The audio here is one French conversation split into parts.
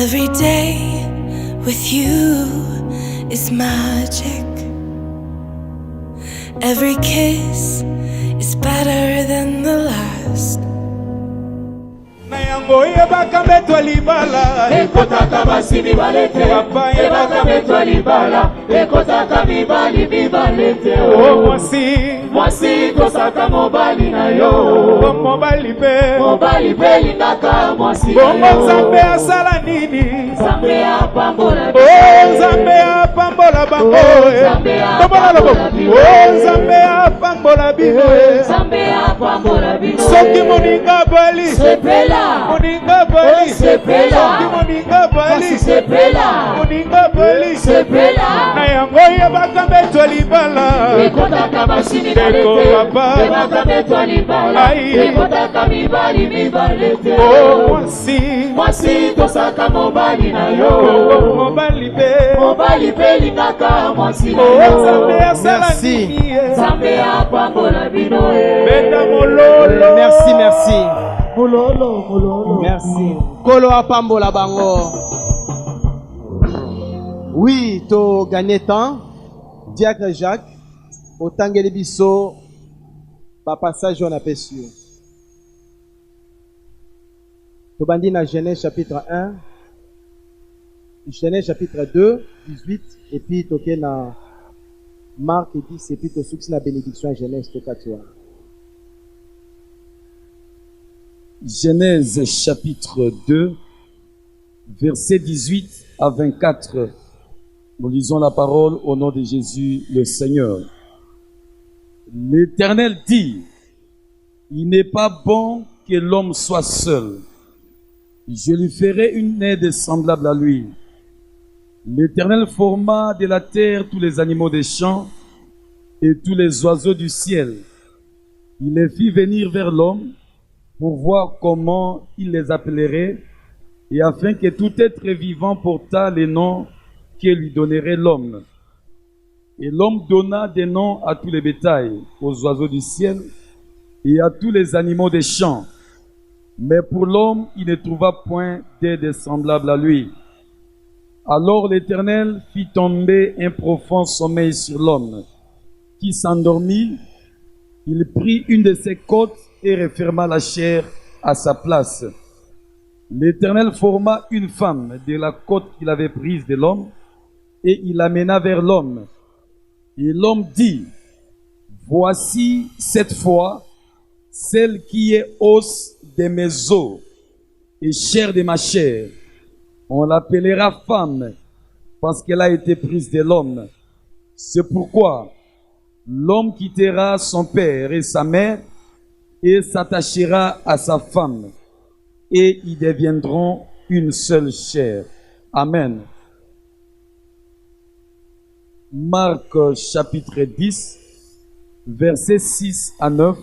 Every day with you is magic. Every kiss is better than the last. Yebaka betwa libala ekotaka basimi balete yebaka betwa libala ekotaka mibali bibalete oh mwasi tosaka mobali na yo mobali pe lingaka mwasi na yo Nzambe asala nini Nzambe apambola Nzambe apambola bango Nzambe apambola bino Nzambe apambola bino soki moninga bali sepela moninga bali sepela soki moninga bali sepela moninga bali sepela na yango yebaka betwa libala ekotaka basini balete yebaka betwa libala ekotaka mibali bibalete oh mwasi tosaka mobali na yo mobali pe lingaka mwasi na yo Nzambe asala nini Nzambe apambola bino beta mololo merci mololo merci kolo apambola bango. Oui, to gagner temps Diacre Jacques otangeli biso ba passage on appelle sur to bandi na Genèse chapitre 1 Genèse chapitre 2 18 et puis toke na Marc 10 et puis to succès la bénédiction Genèse to katwa. Genèse chapitre 2 versets 18 à 24. Nous lisons la parole au nom de Jésus le Seigneur. L'Éternel dit: il n'est pas bon que l'homme soit seul. Je lui ferai une aide semblable à lui. L'Éternel forma de la terre tous les animaux des champs et tous les oiseaux du ciel. Il les fit venir vers l'homme pour voir comment il les appellerait, et afin que tout être vivant portât les noms que lui donnerait l'homme. Et l'homme donna des noms à tous les bétails, aux oiseaux du ciel et à tous les animaux des champs. Mais pour l'homme, il ne trouva point d'aide semblable à lui. Alors l'Éternel fit tomber un profond sommeil sur l'homme, qui s'endormit. Il prit une de ses côtes et referma la chair à sa place. L'Éternel forma une femme de la côte qu'il avait prise de l'homme, et il l'amena vers l'homme. Et l'homme dit: voici cette fois celle qui est os de mes os et chair de ma chair. On l'appellera femme parce qu'elle a été prise de l'homme. C'est pourquoi l'homme quittera son père et sa mère et s'attachera à sa femme, et ils deviendront une seule chair. Amen. Marc chapitre 10, versets 6 à 9.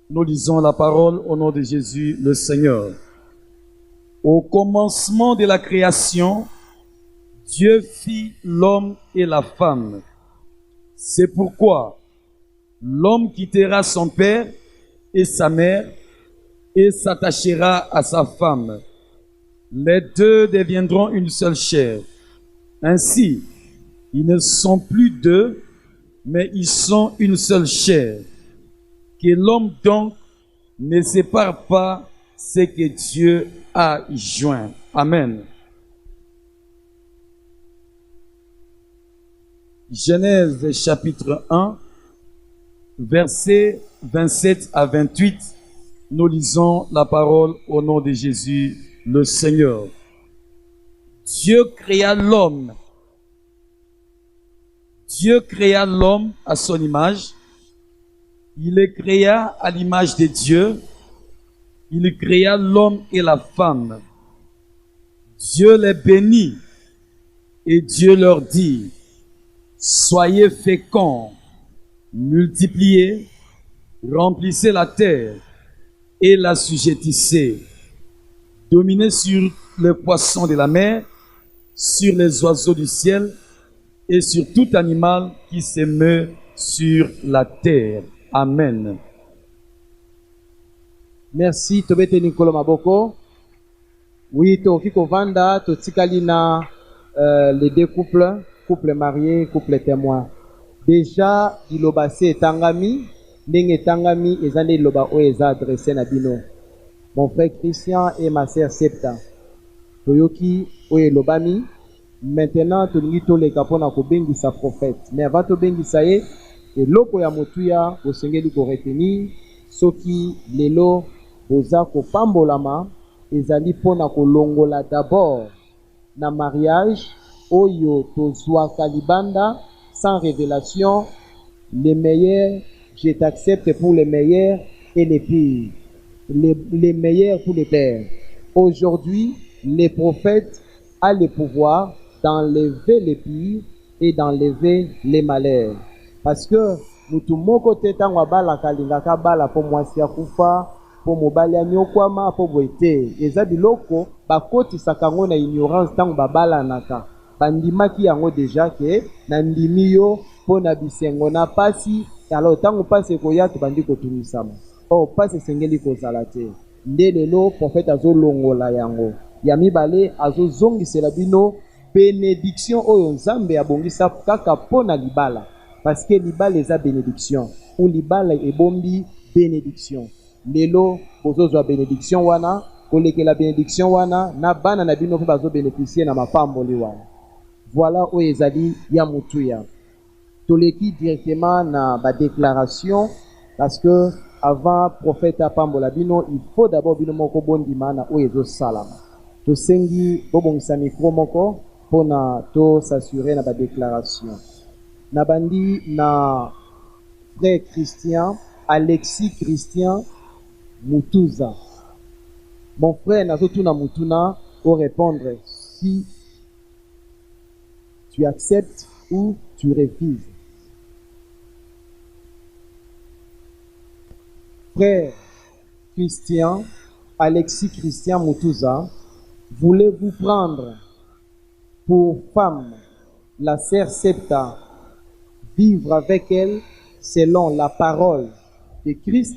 Nous lisons la parole au nom de Jésus le Seigneur. Au commencement de la création, Dieu fit l'homme et la femme. C'est pourquoi l'homme quittera son père et sa mère et s'attachera à sa femme. Les deux deviendront une seule chair. Ainsi, ils ne sont plus deux, mais ils sont une seule chair. Que l'homme donc ne sépare pas ce que Dieu a joint. Amen. Genèse chapitre 1, versets 27 à 28. Nous lisons la parole au nom de Jésus le Seigneur. Dieu créa l'homme. Dieu créa l'homme à son image. Il le créa à l'image de Dieu. Il créa l'homme et la femme. Dieu les bénit et Dieu leur dit: soyez féconds, multipliez, remplissez la terre et l'assujettissez. Dominez sur les poissons de la mer, sur les oiseaux du ciel et sur tout animal qui se meut sur la terre. Amen. Merci. Tobete Nikolo Maboko. Oui, tofi kovanda totikali na les deux couples, couple marié, couple témoin. Déjà liloba se etangami, ndenge etangami eza nde liloba oyo eza adressé na bino. Mon frère Christian et ma sœur Septa. Toyoki oyo elobami. Maintenant tolingi toleka mpona kobengisa prophète. Mais avant tobengisa ye, eloko ya motuya bosengeli koretenir soki lelo boza kopambolama ezali mpona kolongola d'abord na mariage oyo tozwaka libanda sans révélation. Les meilleurs, je t'accepte pour les meilleurs et les pires. Les meilleurs pour les pères. Aujourd'hui, les prophètes ont le pouvoir d'enlever les pires et d'enlever les malheurs. Parce que nous tout mon côté tango bala kalingaka bala po mwasi akufa po mobali anyokwama po boite eza biloko bakotisaka ngo na ignorance tango babala naka bandimaki yango déjà ke na ndimi yo po na bisengo na pasi alors tango pasi koya to bandi kotumisama oh pasi sengeli kozala te nde lelo prophète azolongola yango ya mibale azozongisela bino bénédiction oyo nzambe abongisa kaka pona libala parce que libala eza bénédiction ou libala ebombi bénédiction lelo bozozwa bénédiction wana kolekela bénédiction wana na bana na bino mpe bazobénéficie na mapamboli wana. Voilà oyo ezali ya mutuya toleki directement na badéclaration parce que avant prophète apambola bino il faut d'abord bino moko bondima na oyo ezosalama tosengi bobongisa mikro moko mpona tosassurer na badéclaration. Nabandi na frère Christian, Alexis Christian Mutuza. Mon frère Nazotuna Mutuna pour répondre si tu acceptes ou tu refuses. Frère Christian, Alexis Christian Mutuza, voulez-vous prendre pour femme la sœur Septa, vivre avec elle selon la parole de Christ,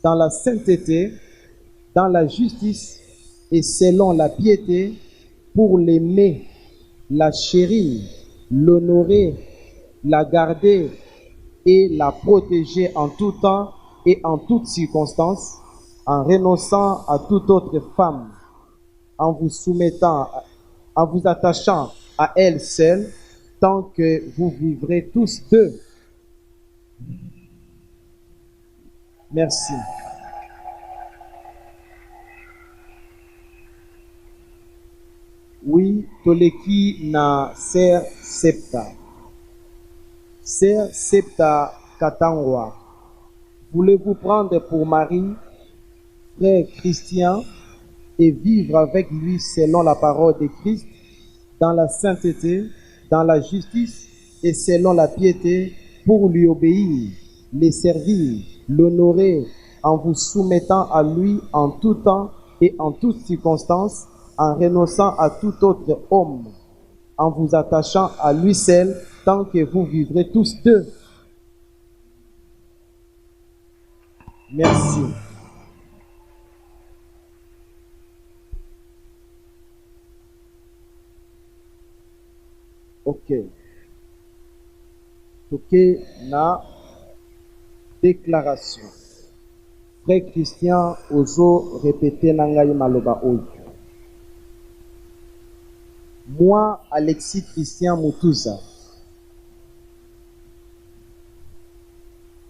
dans la sainteté, dans la justice et selon la piété, pour l'aimer, la chérir, l'honorer, la garder et la protéger en tout temps et en toutes circonstances, en renonçant à toute autre femme, en vous soumettant, en vous attachant à elle seule, tant que vous vivrez tous deux. Merci. Oui, toleki na sœur Septa. Sœur Septa Katangwa, voulez-vous prendre pour mari frère Christian et vivre avec lui selon la parole de Christ, dans la sainteté, dans la justice et selon la piété, pour lui obéir, les servir, l'honorer, en vous soumettant à lui en tout temps et en toutes circonstances, en renonçant à tout autre homme, en vous attachant à lui seul, tant que vous vivrez tous deux. Merci. Ok. Ok, na déclaration. Frère Christian ozo répéter nangai maloba oyo. Moi, Alexis Christian Mutuza,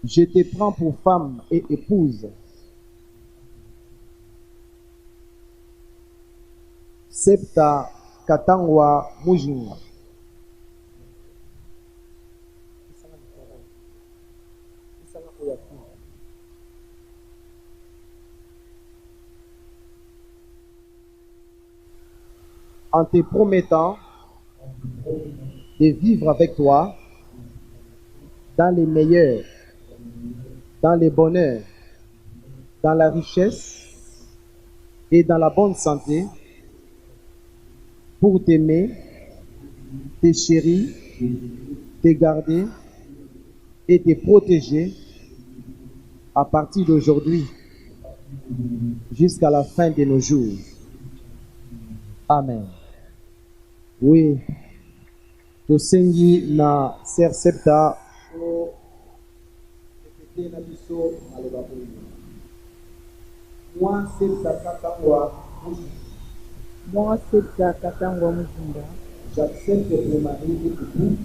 je te prends pour femme et épouse. Septa Katangwa Mujinga. En te promettant de vivre avec toi dans les meilleurs, dans les bonheurs, dans la richesse et dans la bonne santé, pour t'aimer, te chérir, te garder et te protéger à partir d'aujourd'hui jusqu'à la fin de nos jours. Amen. Oui. Tosengi na Sœur Septa o répéter na biso maloba oyo. Moi Septa Katangwa Mujinda. J'accepte pour mari et époux.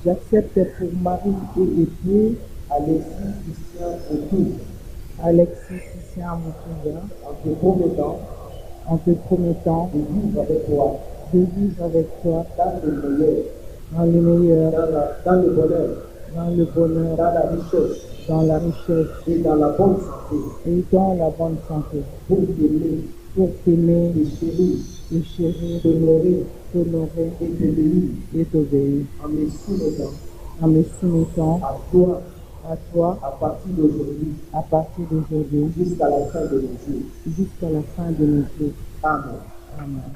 J'accepte pour mari et époux Alexis Christian Mukunda. En te promettant de vivre avec toi dans le meilleur, dans le bonheur, dans la richesse et dans la bonne santé, pour t'aimer, te chérir, t'honorer et t'obéir en me soumettant à toi à partir d'aujourd'hui jusqu'à la fin de nos jours. Amen. Amen.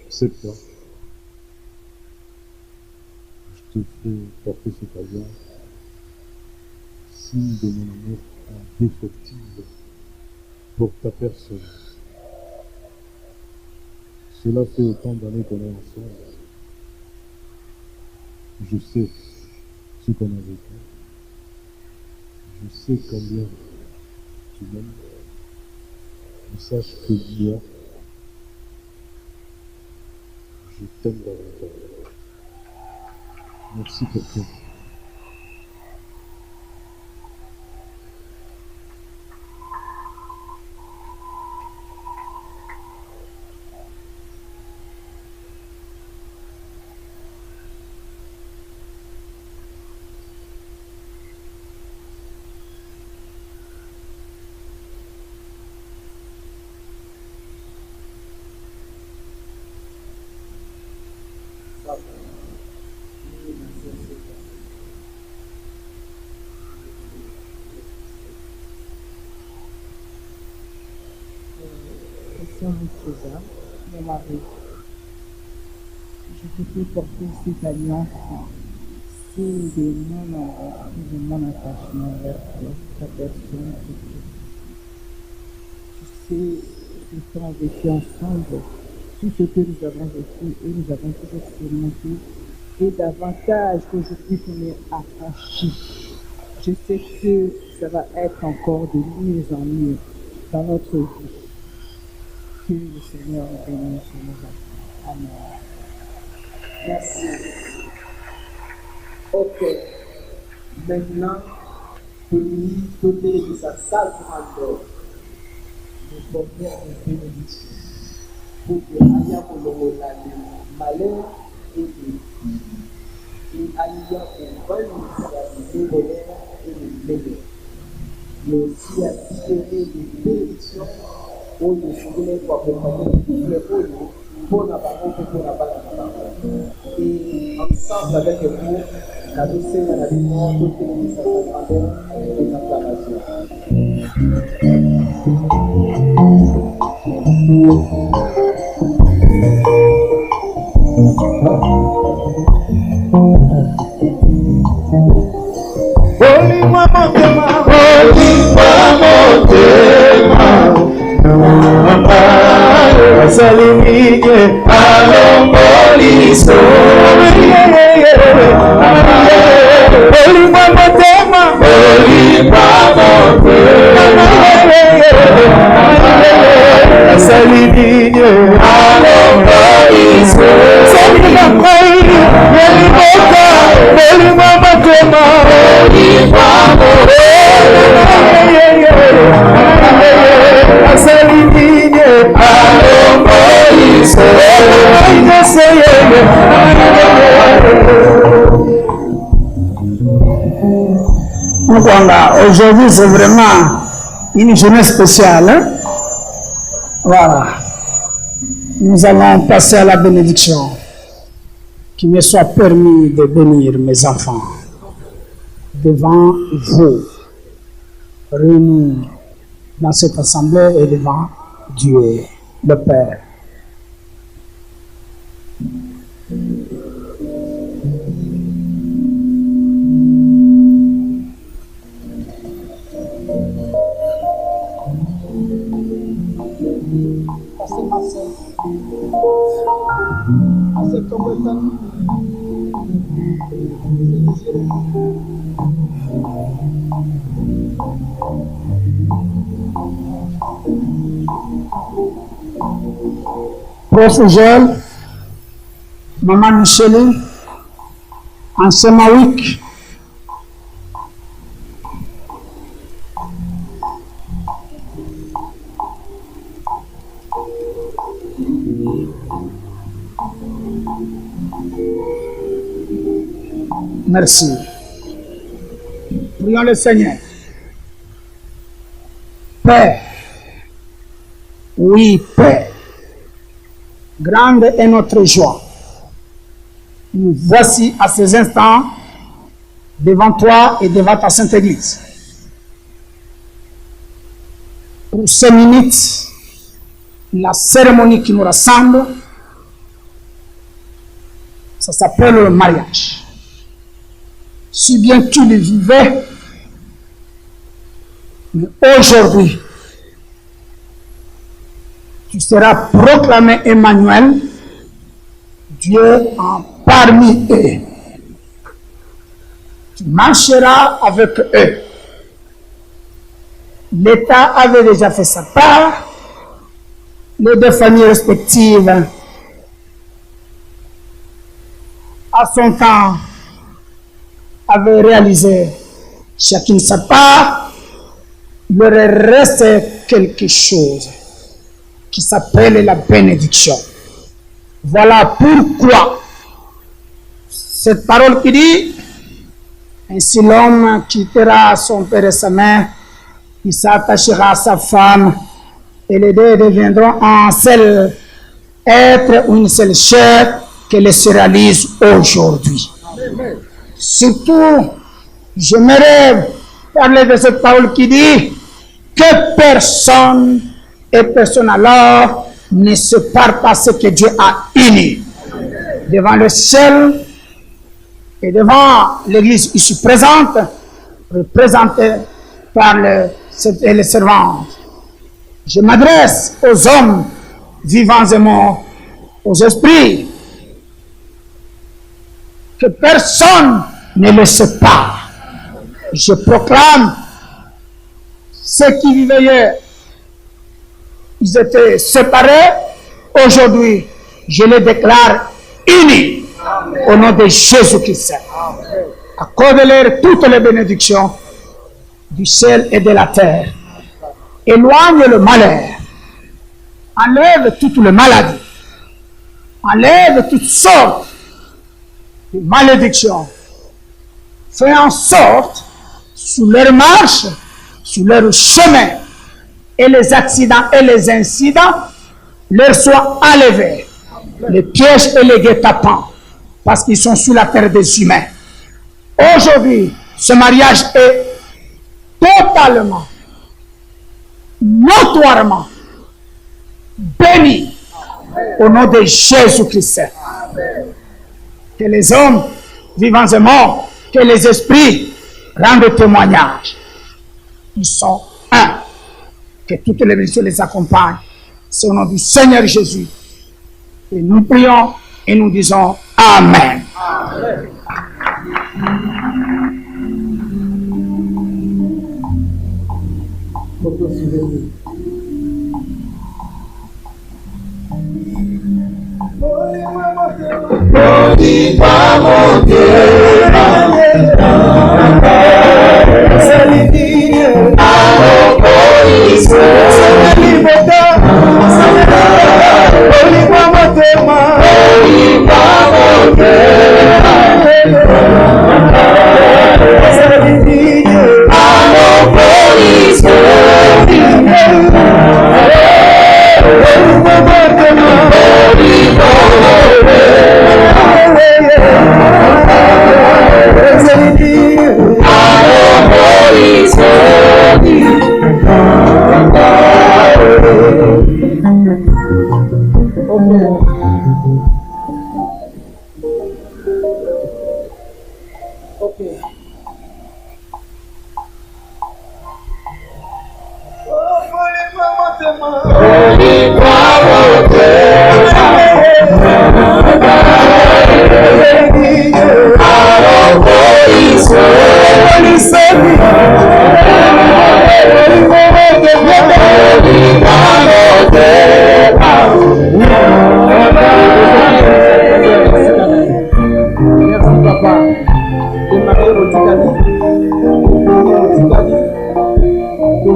Septa, je te fais porter cette alliance, signe de mon amour indéfectible pour ta personne. Cela fait autant d'années qu'on est ensemble. Je sais ce qu'on a vécu. Je sais combien tu m'aimes. Je sache que hier, je t'aime davantage. Merci pour tout. Mon mari, je te fais porter cette alliance, signe de mon attachement vers toi, ta personne. Tu sais, nous avons vécu ensemble tout ce que nous avons vécu et nous avons toujours expérimenté. Et davantage qu'aujourd'hui qu'on est affranchis, je sais que ça va être encore de mieux en mieux dans notre vie. Que le Seigneur nous bénisse sur nos enfants. Amen. Merci. Ok. Maintenant, Tony, côté de sa salle grandeur, nous formons une bénédiction pour que Aya Kolongo le malheur et le et Aya pour le bonheur et le bonheur. Mais aussi attirer des bénédictions pour les souvenir pour accompagner le pôle pour la parole pour la parole. Et ensemble avec vous, la douceur et la lumière, toutes les grandeur et les acclamations. Olima motema salimike alomboliso Olima motema salimike alomboliso Olima motema Aujourd'hui, c'est vraiment une journée spéciale. Hein? Voilà. Nous allons passer à la bénédiction. Qu'il me soit permis de bénir mes enfants devant vous, réunis dans cette assemblée et devant Dieu, le Père. Prof. Joël, Maman Micheline, Ancien Mawik, merci. Prions le Seigneur. Père, oui, Père, grande est notre joie. Nous voici à ces instants devant toi et devant ta Sainte Église. Pour ces minutes, la cérémonie qui nous rassemble, ça s'appelle le mariage. Si bien tu le vivais, mais aujourd'hui, tu seras proclamé Emmanuel, Dieu en parmi eux. Tu marcheras avec eux. L'État avait déjà fait sa part. Les deux familles respectives, à son temps, avaient réalisé chacune sa part. Il leur restait quelque chose qui s'appelle la bénédiction. Voilà pourquoi cette parole qui dit: ainsi l'homme quittera son père et sa mère, il s'attachera à sa femme, et les deux deviendront un seul être ou une seule chair, qu'elle se réalise aujourd'hui. Surtout, j'aimerais parler de cette parole qui dit que personne et personne alors ne sépare pas ce que Dieu a uni. Devant le ciel et devant l'église ici présente, représentée par les servantes. Je m'adresse aux hommes vivants et morts, aux esprits, que personne ne les sépare. Je proclame ceux qui vivaient hier, ils étaient séparés. Aujourd'hui, je les déclare unis au nom de Jésus-Christ. Accorde-leur toutes les bénédictions du ciel et de la terre. Éloigne le malheur. Enlève toutes les maladies. Enlève toutes sortes de malédictions. Fais en sorte, sous leur marche, sous leur chemin, et les accidents et les incidents leur soient enlevés. Les pièges et les guet-apens, parce qu'ils sont sous la terre des humains. Aujourd'hui, ce mariage est totalement, notoirement béni au nom de Jésus-Christ. Que les hommes vivants et morts, que les esprits rendent témoignage. Ils sont un. Que toutes les bénédictions les accompagnent. C'est au nom du Seigneur Jésus. Et nous prions et nous disons Amen. Amen. Holy power,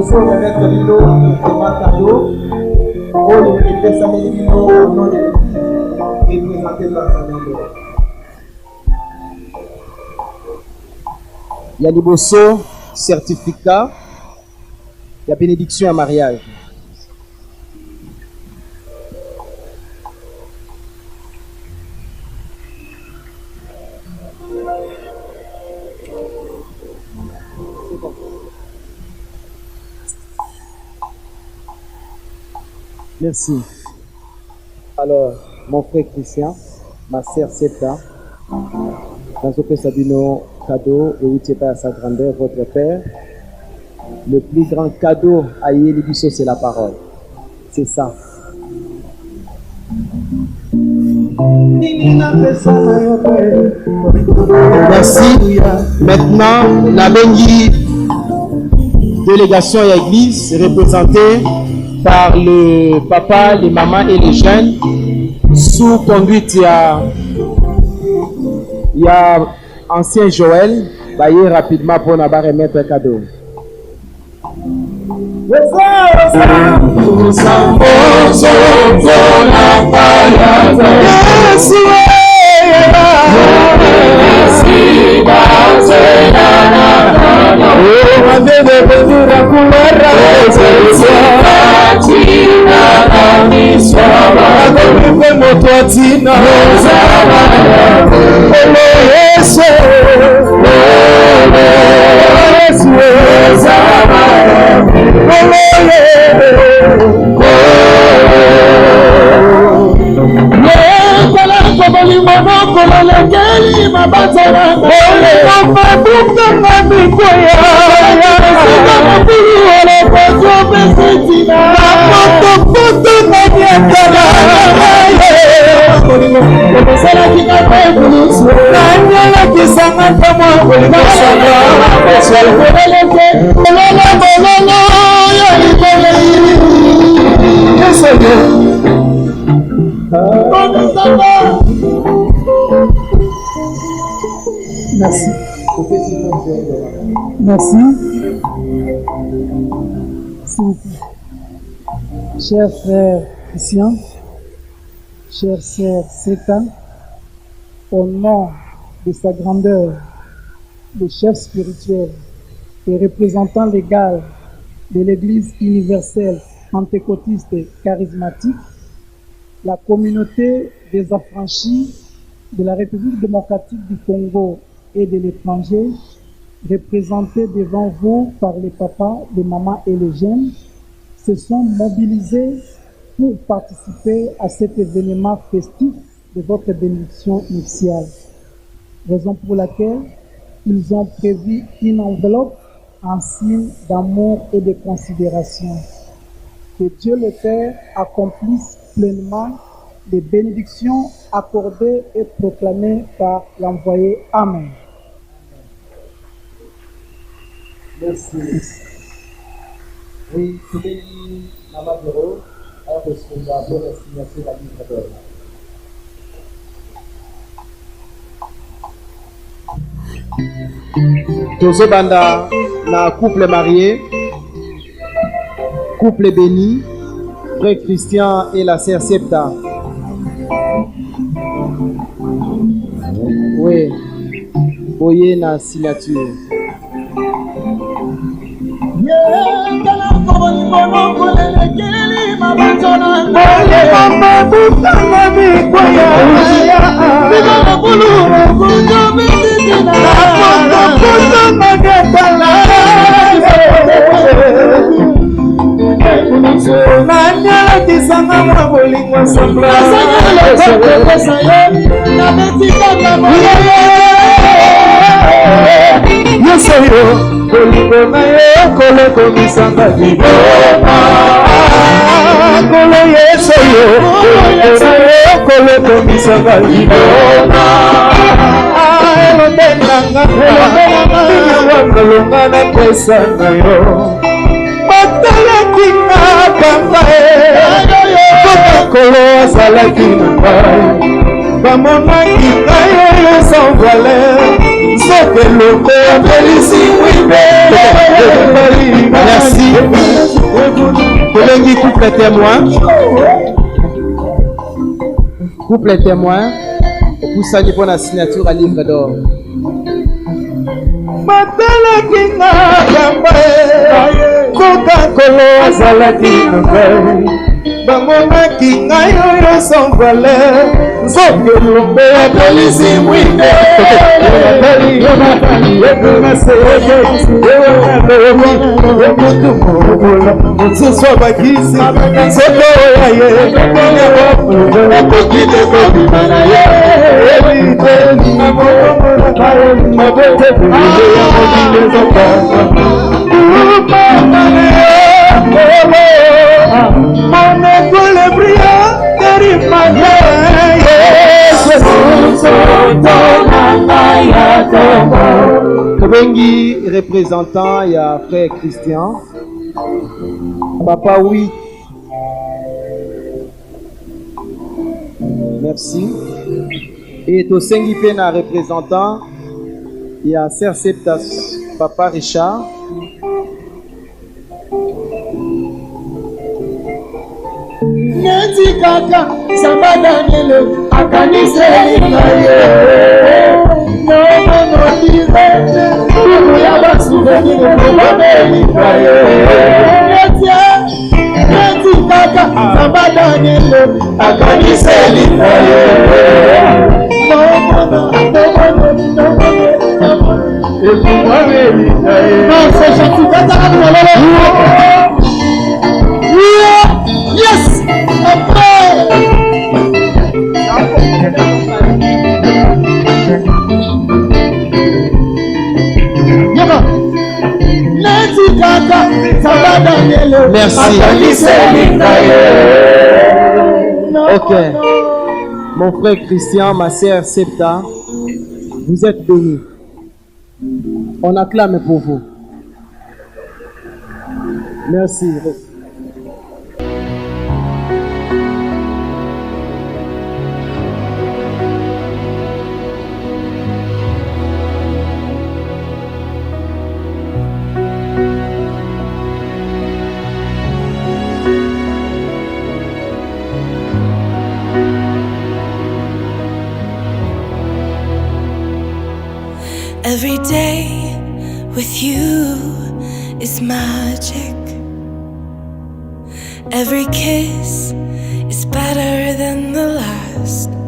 liboso remettre bino vraiment cadeau oyo epesameli bino au nom de l'église représenté par Fernando. Il y a liboso certificat, il y a bénédiction à mariage. Merci. Alors, mon frère Christian, ma sœur Septa, dans ce Sabino cadeau, et où tu es à sa grandeur, votre père, le plus grand cadeau à Yélibiso, c'est la parole. C'est ça. Merci. Maintenant, la Bengi délégation et église représentée par le papa, les mamans et les jeunes, sous conduite il y a ancien Joël, bailler rapidement pour nous remettre un cadeau. Merci. Merci. S'il vous plaît. Cher frère Christian, chère sœur Seta, au nom de sa grandeur, le chef spirituel et représentant légal de l'Église universelle pentecôtiste charismatique, la communauté des affranchis de la République démocratique du Congo et de l'étranger, représentée devant vous par les papas, les mamans et les jeunes, se sont mobilisés pour participer à cet événement festif de votre bénédiction nuptiale. Raison pour laquelle ils ont prévu une enveloppe en signe d'amour et de considération. Que Dieu le Père accomplisse pleinement les bénédictions accordées et proclamées par l'envoyé. Amen. Merci. Oui, tous les Maman Bureau, alors que ce qu'on va avoir la signature de la livre d'or. Tozo Banda, na couple marié, couple béni, frère Christian et la sœur Septa. Oui, voyez la signature. eloko apelisi mwimbe. Merci. Kolengi couple témoin. Couple témoin. Poussani pour la signature à livre d'or. Matalaki nga yamba Coca-Cola azalaki ngai bamonaki ngai oyo sans valeur nzoto elombe apelisi mwinde ekutumula mosusu abakisi nzoto oya ye akoki te kobima na ye ebiteli mabote bulile ya mokili ezokanga mon étoile brillante Kobengi représentant, il y a frère Christian. Papa, oui. Merci. Et Tosengi Pena représentant, il y a Sœur Septas, Papa Richard. Neti kaka samba Daniel akaniseli ngaye no direte ya basuveni ngomeli ngaye neti kaka samba Daniel akaniseli ngaye no c'est gentil yes Merci. Ok. Mon frère Christian, ma sœur Septa, vous êtes bénis. On acclame pour vous. Merci. Every day with you is magic. Every kiss is better than the last.